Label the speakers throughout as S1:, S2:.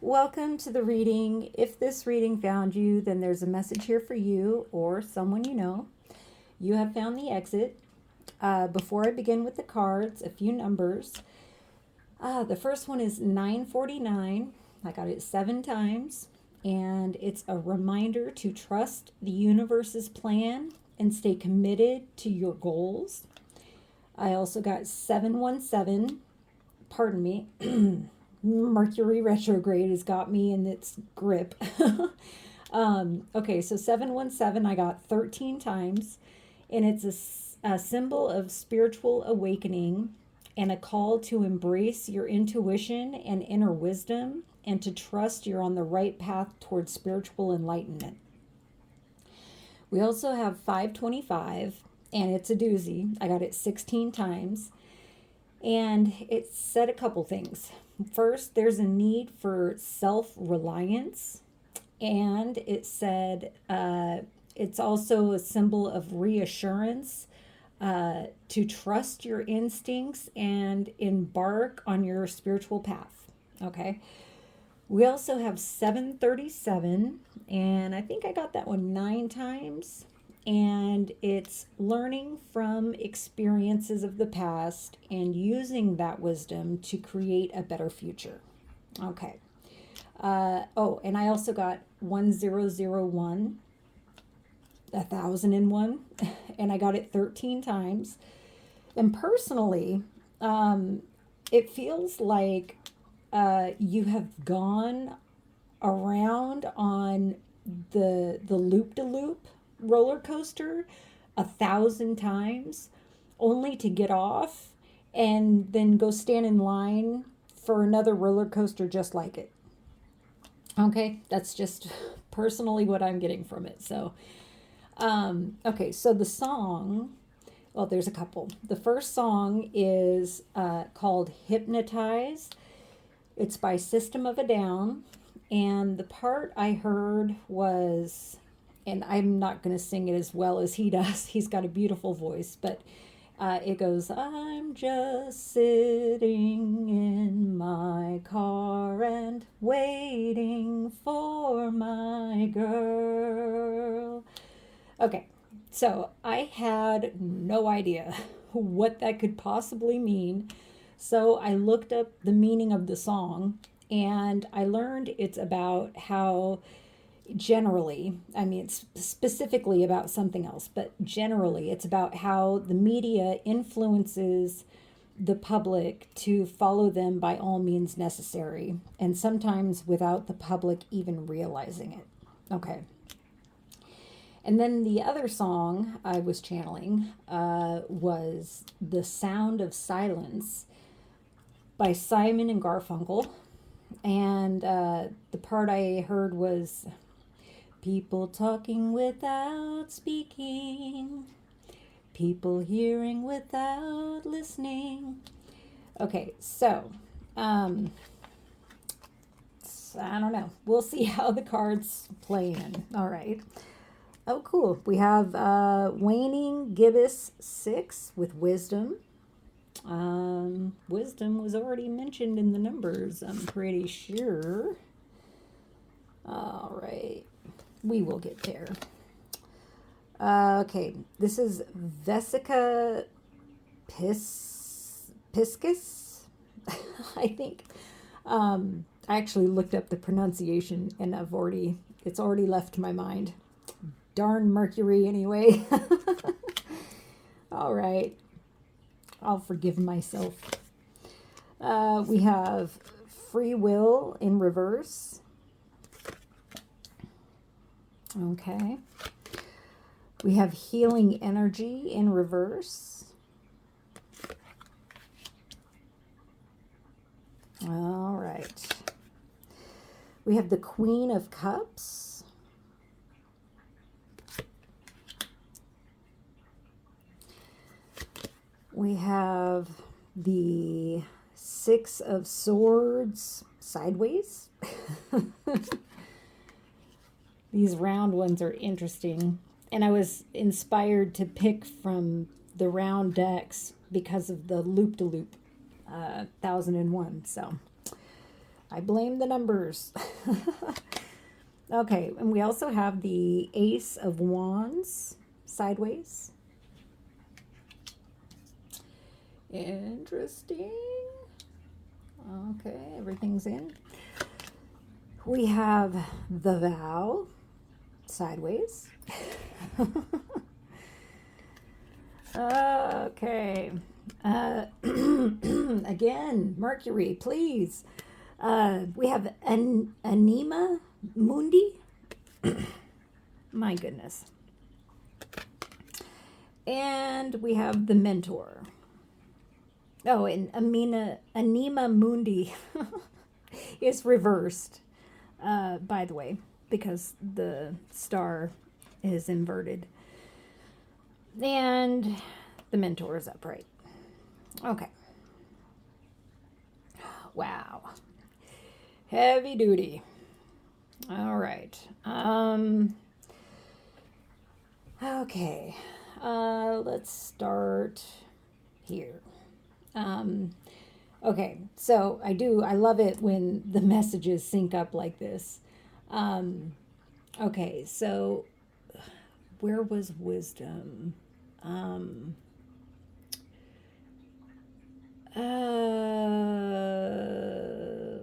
S1: Welcome to the reading. If this reading found you, then there's a message here for you or someone you know. You have found the exit. Before I begin with the cards, a few numbers. The first one is 949. I got it 7 times. And it's a reminder to trust the universe's plan and stay committed to your goals. I also got 717. Pardon me. Mercury retrograde has got me in its grip. Okay, so 717 I got 13 times, and it's a symbol of spiritual awakening and a call to embrace your intuition and inner wisdom and to trust you're on the right path towards spiritual enlightenment. We also have 525, and it's a doozy. I got it 16 times, and it said a couple things. First, there's a need for self reliance, and it said it's also a symbol of reassurance to trust your instincts and embark on your spiritual path. Okay. We also have 737, and I think I got that one 9 times. And it's learning from experiences of the past and using that wisdom to create a better future. Okay. Oh, and I also got 1001, 1001, and I got it 13 times. And personally, it feels like you have gone around on the loop de loop roller coaster 1,000 times only to get off and then go stand in line for another roller coaster just like it. Okay, that's just personally what I'm getting from it. So, okay, so the song, well, there's a couple. The first song is called Hypnotize. It's by System of a Down. And the part I heard was, and I'm not going to sing it as well as he does. He's got a beautiful voice, but it goes, I'm just sitting in my car and waiting for my girl. Okay, so I had no idea what that could possibly mean. So I looked up the meaning of the song, and I learned it's about how generally, I mean, it's specifically about something else, but generally, it's about how the media influences the public to follow them by all means necessary, and sometimes without the public even realizing it. Okay. And then the other song I was channeling was The Sound of Silence by Simon and Garfunkel. And the part I heard was people talking without speaking, people hearing without listening. Okay, so I don't know. We'll see how the cards play in. All right. Oh, cool. We have Waning Gibbous 6 with Wisdom. Wisdom was already mentioned in the numbers, I'm pretty sure. All right. We will get there. Okay. This is Vesica Piscis, I think. I actually looked up the pronunciation and it's already left my mind. Darn Mercury, anyway. All right. I'll forgive myself. We have Free Will in reverse. Okay. We have Healing Energy in reverse. All right. We have the Queen of Cups. We have the Six of Swords sideways. These round ones are interesting. And I was inspired to pick from the round decks because of the loop-de-loop 1001. So, I blame the numbers. Okay, and we also have the Ace of Wands sideways. Interesting. Okay, everything's in. We have the Vow sideways. Okay. Again, Mercury, please. We have Anima Mundi. My goodness. And we have the Mentor. Oh, and Anima Mundi is reversed, by the way, because the star is inverted. And the Mentor is upright. Okay. Wow. Heavy duty. All right. Okay. Let's start here. Okay, so I love it when the messages sync up like this. Okay, so where was wisdom?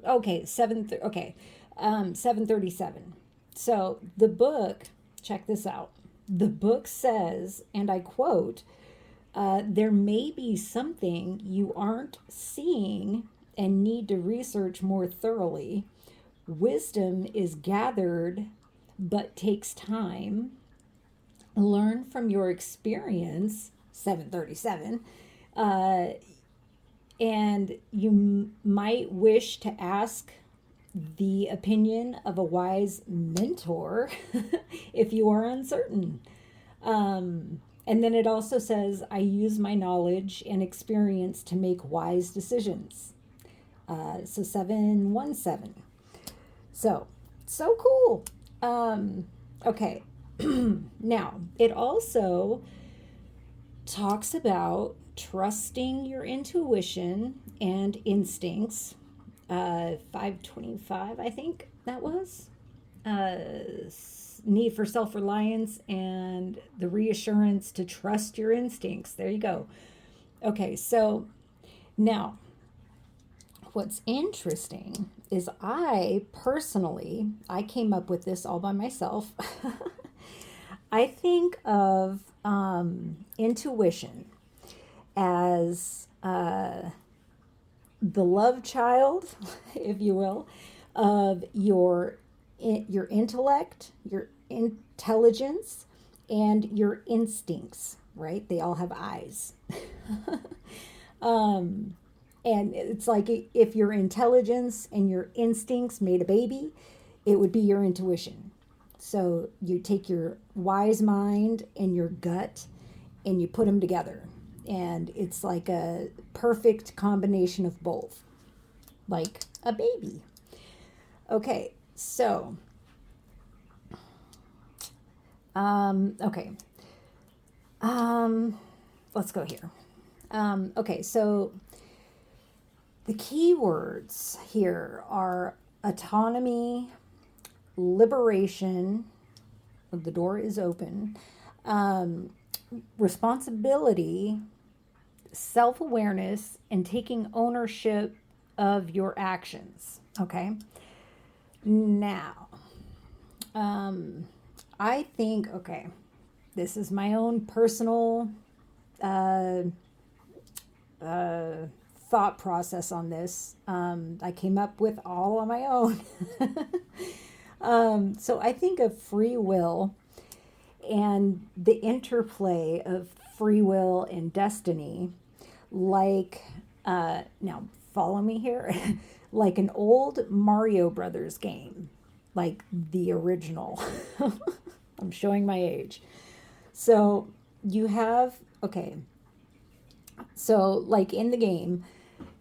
S1: Okay, 737. So the book, check this out. The book says, and I quote, there may be something you aren't seeing and need to research more thoroughly. Wisdom is gathered but takes time. Learn from your experience, 737. And you might wish to ask the opinion of a wise mentor if you are uncertain. And then it also says, I use my knowledge and experience to make wise decisions. So 717. So cool. Okay. Now, it also talks about trusting your intuition and instincts. 525, I think that was. Need for self-reliance and the reassurance to trust your instincts. There you go. Okay, so now what's interesting is I came up with this all by myself. I think of intuition as the love child, if you will, of your intellect, your intelligence, and your instincts, right? They all have eyes. And it's like if your intelligence and your instincts made a baby, it would be your intuition. So you take your wise mind and your gut and you put them together. And it's like a perfect combination of both, like a baby. Okay, so, okay. Let's go here. Okay, so the key words here are autonomy, liberation, the door is open, responsibility, self-awareness, and taking ownership of your actions. Okay. Now, I think, okay, this is my own personal thought process on this. I came up with all on my own. So I think of free will and the interplay of free will and destiny, like, now follow me here, like an old Mario Brothers game, like the original. I'm showing my age. So you have, okay, so like in the game,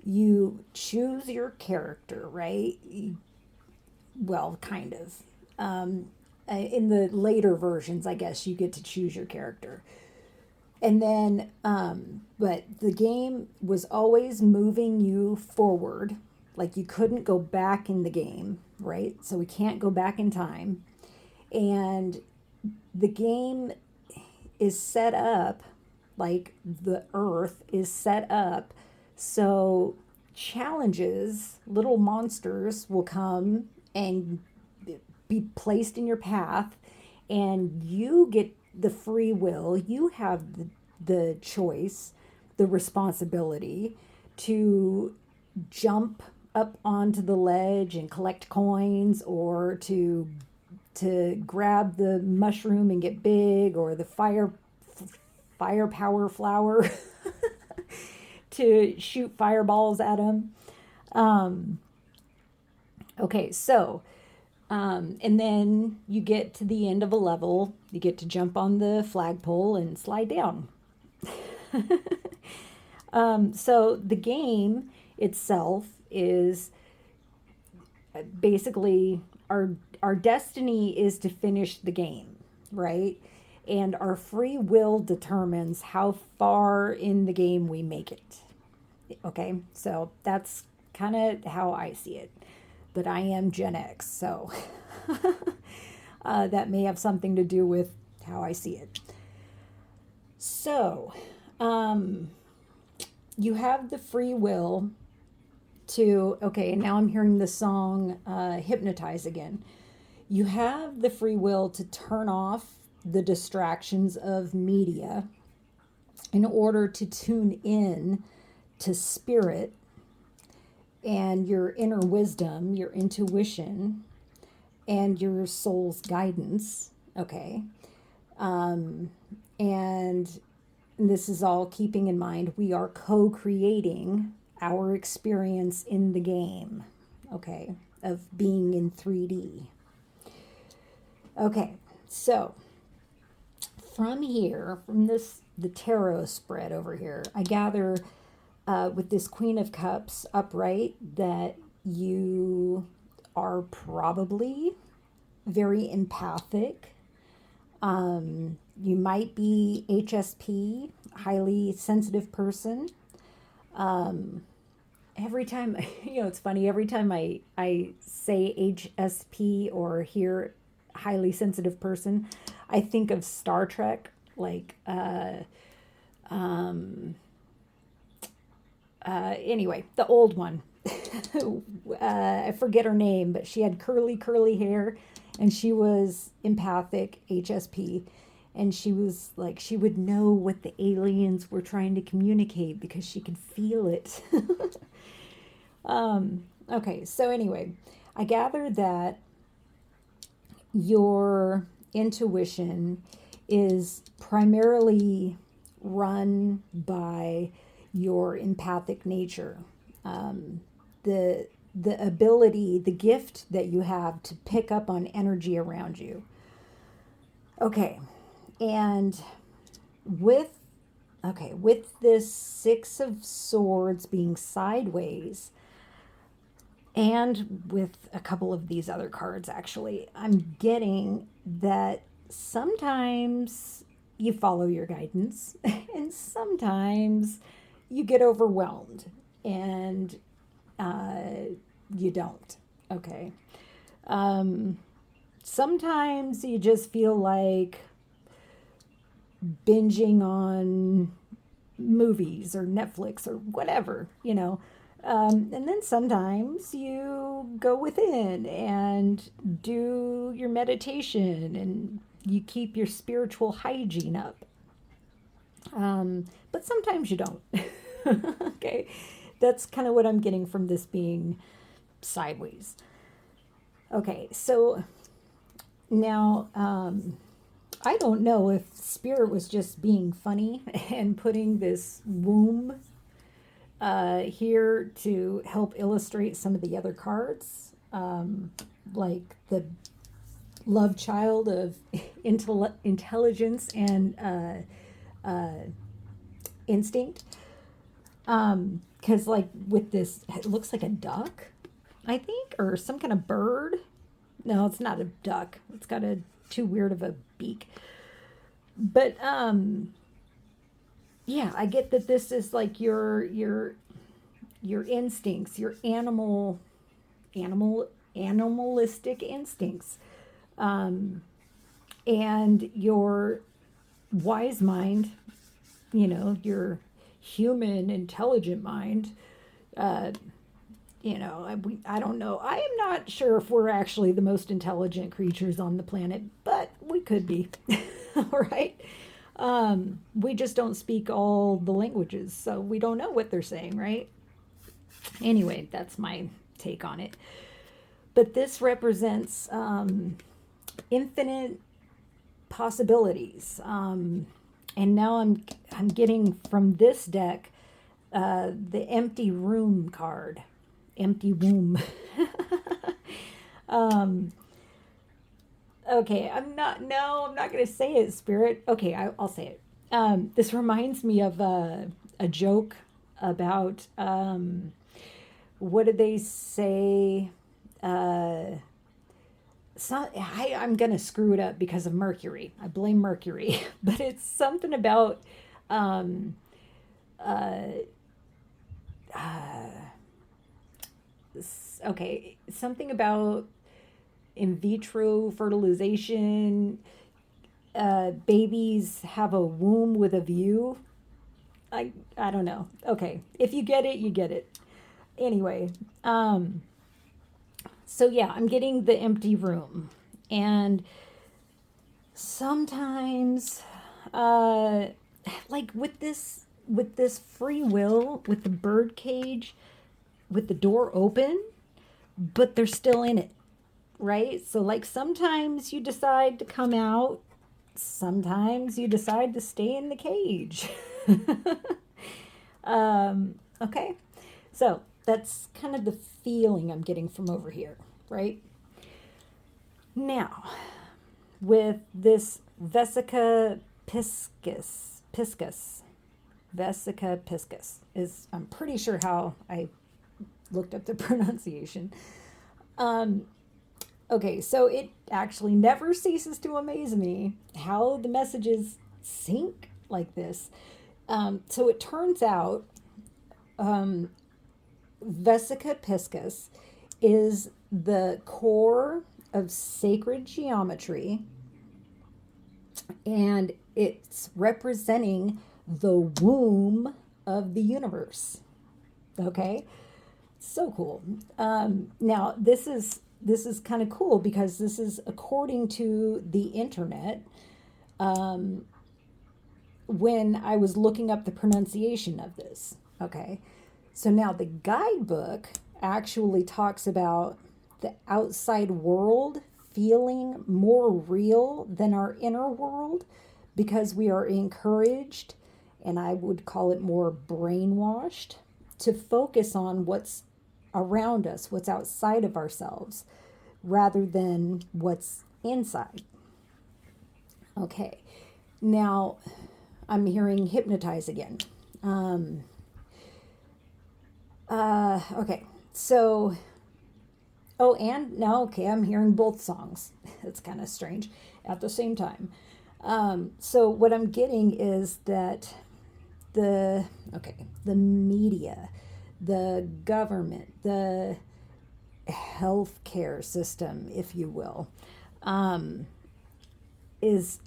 S1: you choose your character, right? Well, kind of. In the later versions, I guess you get to choose your character. And then, but the game was always moving you forward. Like you couldn't go back in the game, right? So we can't go back in time. And the game is set up, like the earth is set up so challenges, little monsters will come and be placed in your path, and you get the free will, you have the choice, the responsibility to jump up onto the ledge and collect coins, or to grab the mushroom and get big, or the firepower flower to shoot fireballs at them. Um, okay, so and then you get to the end of a level, you get to jump on the flagpole and slide down. So the game itself is basically our destiny is to finish the game, right? And our free will determines how far in the game we make it. Okay, so that's kind of how I see it. But I am Gen X, so that may have something to do with how I see it. So, you have the free will to, okay, and now I'm hearing the song Hypnotize again. You have the free will to turn off the distractions of media in order to tune in to spirit and your inner wisdom, your intuition, and your soul's guidance. Okay. And this is all keeping in mind we are co creating our experience in the game, okay, of being in 3D. Okay, so from here, from the tarot spread over here, I gather with this Queen of Cups upright that you are probably very empathic. You might be HSP, highly sensitive person. Every time, it's funny, every time I say HSP or hear highly sensitive person, I think of Star Trek, like, anyway, the old one. I forget her name, but she had curly hair, and she was empathic, HSP, and she was like, she would know what the aliens were trying to communicate because she could feel it. Okay, so anyway, I gather that your intuition is primarily run by your empathic nature. The ability, the gift that you have to pick up on energy around you. Okay, and with this Six of Swords being sideways, and with a couple of these other cards, actually, I'm getting that sometimes you follow your guidance, and sometimes you get overwhelmed, and you don't. Okay. Sometimes you just feel like binging on movies or Netflix or whatever, and then sometimes you go within and do your meditation and you keep your spiritual hygiene up. But sometimes you don't. Okay. That's kind of what I'm getting from this being sideways. Okay. So now, I don't know if Spirit was just being funny and putting this womb here to help illustrate some of the other cards, like the love child of intelligence and instinct. Because, like, with this, it looks like a duck, I think, or some kind of bird. No, it's not a duck. It's got too weird of a beak. But yeah, I get that this is like your your instincts, your animalistic instincts, and your wise mind, your human intelligent mind. uh, I don't know. I am not sure if we're actually the most intelligent creatures on the planet, but we could be. All right. We just don't speak all the languages, so we don't know what they're saying, right? Anyway, that's my take on it. But this represents infinite possibilities. And now I'm getting from this deck the empty room card. Empty womb. Okay, I'm not going to say it, Spirit. Okay, I'll say it. This reminds me of a joke about, what did they say? I'm going to screw it up because of Mercury. I blame Mercury. But it's something about, um, uh, okay, something about in vitro fertilization. Babies have a womb with a view. I don't know. Okay, if you get it, you get it. Anyway, so yeah, I'm getting the empty room, and sometimes, uh, like with this free will, with the bird cage, with the door open, but they're still in it, right? So like sometimes you decide to come out, sometimes you decide to stay in the cage. Okay, so that's kind of the feeling I'm getting from over here, right? Now, with this Vesica piscis, Vesica piscis is, I'm pretty sure how I looked up the pronunciation. Okay, so it actually never ceases to amaze me how the messages sync like this. So it turns out, Vesica piscis is the core of sacred geometry, and it's representing the womb of the universe. Okay, so cool. Now this is kind of cool because this is according to the internet. When I was looking up the pronunciation of this, okay, so now the guidebook actually talks about the outside world feeling more real than our inner world because we are encouraged, and I would call it more brainwashed, to focus on what's around us, what's outside of ourselves, rather than what's inside. Okay, now I'm hearing hypnotize again. Okay, so, oh, and now, okay, I'm hearing both songs. It's kind of strange at the same time. So what I'm getting is that the media, the government, the healthcare system, if you will, is,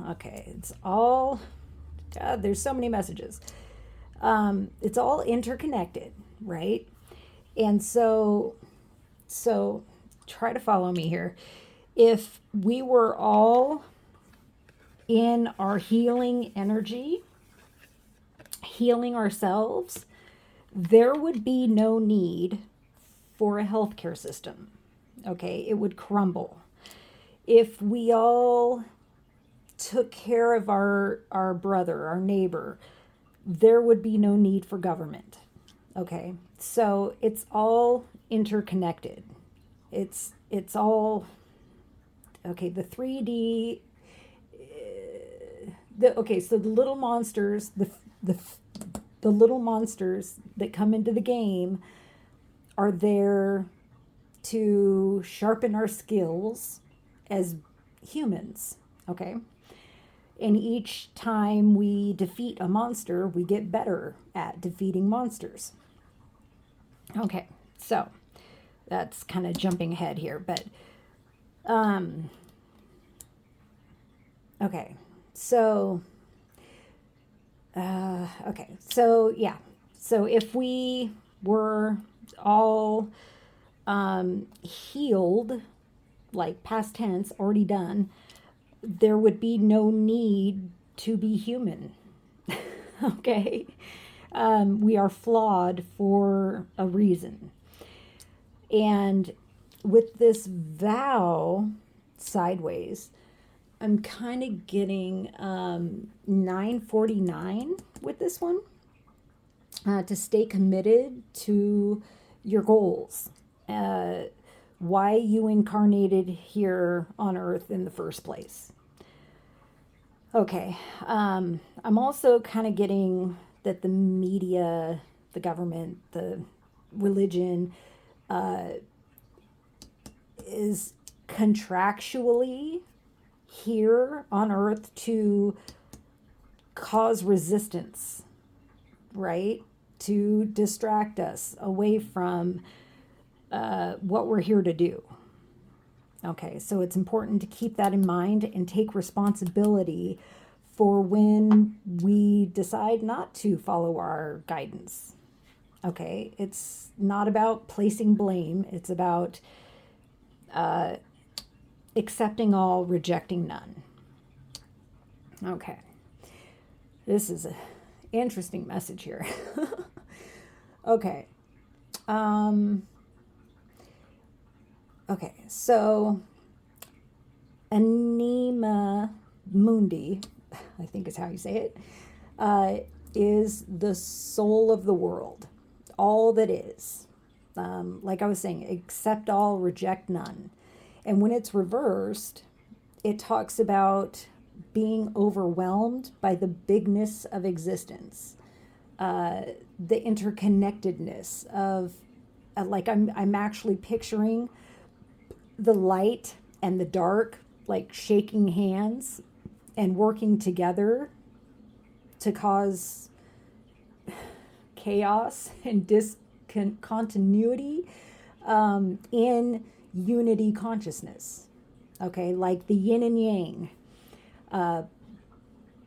S1: okay, it's all, God, there's so many messages. It's all interconnected, right? And so try to follow me here. If we were all in our healing energy, healing ourselves, there would be no need for a healthcare system. Okay, it would crumble. If we all took care of our brother, our neighbor, there would be no need for government. Okay, so it's all interconnected. It's all, okay. The 3D. So the little monsters, the little monsters that come into the game are there to sharpen our skills as humans. Okay. And each time we defeat a monster, we get better at defeating monsters. Okay, so that's kind of jumping ahead here, but um, okay, so yeah, so if we were all healed, like past tense, already done, there would be no need to be human. Okay, we are flawed for a reason. And with this vow sideways, I'm kind of getting 949 with this one, to stay committed to your goals. Uh, why you incarnated here on earth in the first place. Okay. I'm also kind of getting that the media, the government, the religion is contractually here on earth to cause resistance, right? To distract us away from what we're here to do. Okay, so it's important to keep that in mind and take responsibility for when we decide not to follow our guidance. Okay, it's not about placing blame, it's about accepting all, rejecting none. Okay, this is an interesting message here. Okay. Um, okay, so Anima Mundi, I think is how you say it, is the soul of the world, all that is. Like I was saying, accept all, reject none. And when it's reversed, it talks about being overwhelmed by the bigness of existence, the interconnectedness of, like I'm actually picturing the light and the dark like shaking hands and working together to cause chaos and discontinuity in unity consciousness. Okay, like the yin and yang,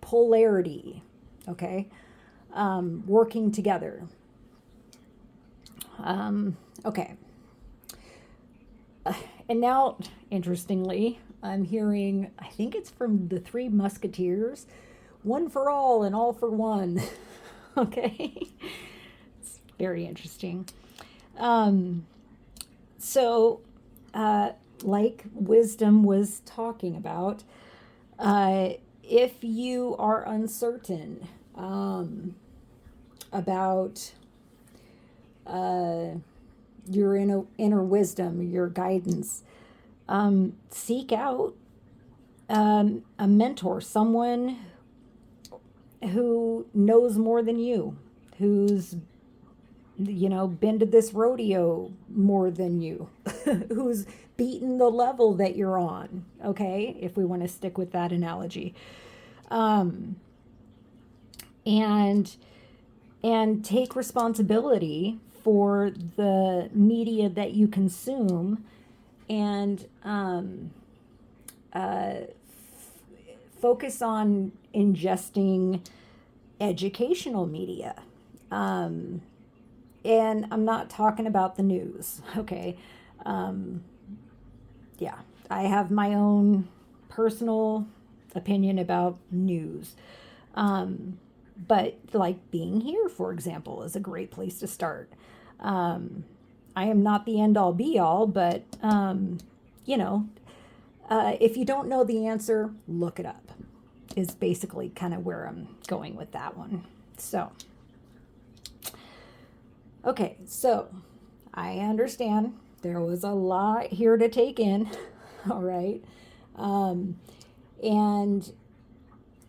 S1: polarity. Okay, working together. Okay. And now, interestingly, I'm hearing, I think it's from the Three Musketeers, one for all and all for one. Okay. It's very interesting. So, like Wisdom was talking about, if you are uncertain about your inner wisdom, your guidance, seek out a mentor, someone who knows more than you, who's been to this rodeo more than you, who's beaten the level that you're on. Okay, if we want to stick with that analogy, and take responsibility for the media that you consume, and focus on ingesting educational media. And I'm not talking about the news, okay? Yeah, I have my own personal opinion about news. But like being here, for example, is a great place to start. I am not the end all be all, but, you know, if you don't know the answer, look it up, is basically kind of where I'm going with that one. So, okay, so I understand there was a lot here to take in, all right, and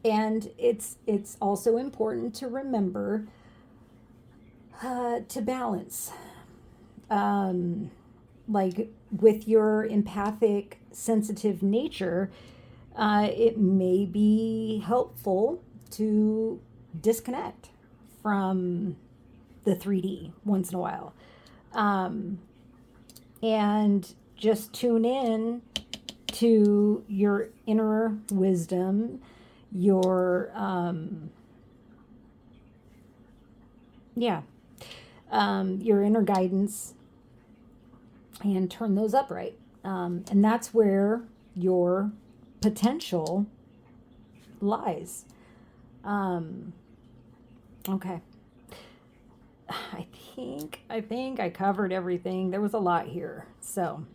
S1: it's also important to remember to balance, like with your empathic, sensitive nature. It may be helpful to disconnect from the 3D once in a while. And just tune in to your inner wisdom, your, your inner guidance, and turn those upright. And that's where your potential lies. Okay. I think I covered everything. There was a lot here. So,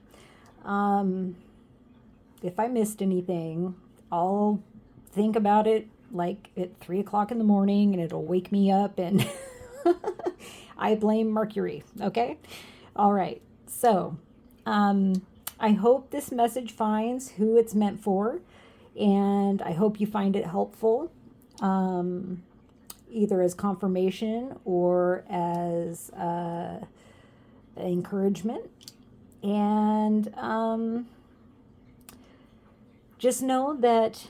S1: if I missed anything, I'll think about it like at 3 o'clock in the morning and it'll wake me up and I blame Mercury. Okay. All right. So, I hope this message finds who it's meant for, and I hope you find it helpful, either as confirmation or as encouragement. And just know that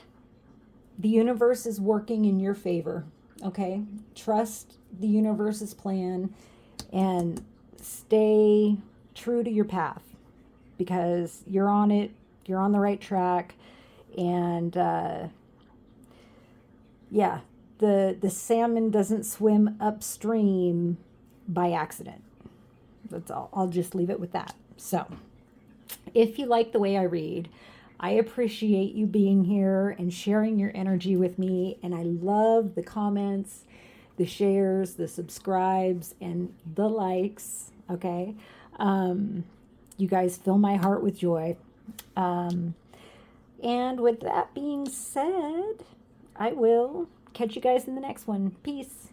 S1: the universe is working in your favor. Okay? Trust the universe's plan and stay true to your path, because you're on it, you're on the right track, and the salmon doesn't swim upstream by accident. That's all. I'll just leave it with that. So, if you like the way I read, I appreciate you being here and sharing your energy with me, and I love the comments, the shares, the subscribes, and the likes. Okay. You guys fill my heart with joy. And with that being said, I will catch you guys in the next one. Peace.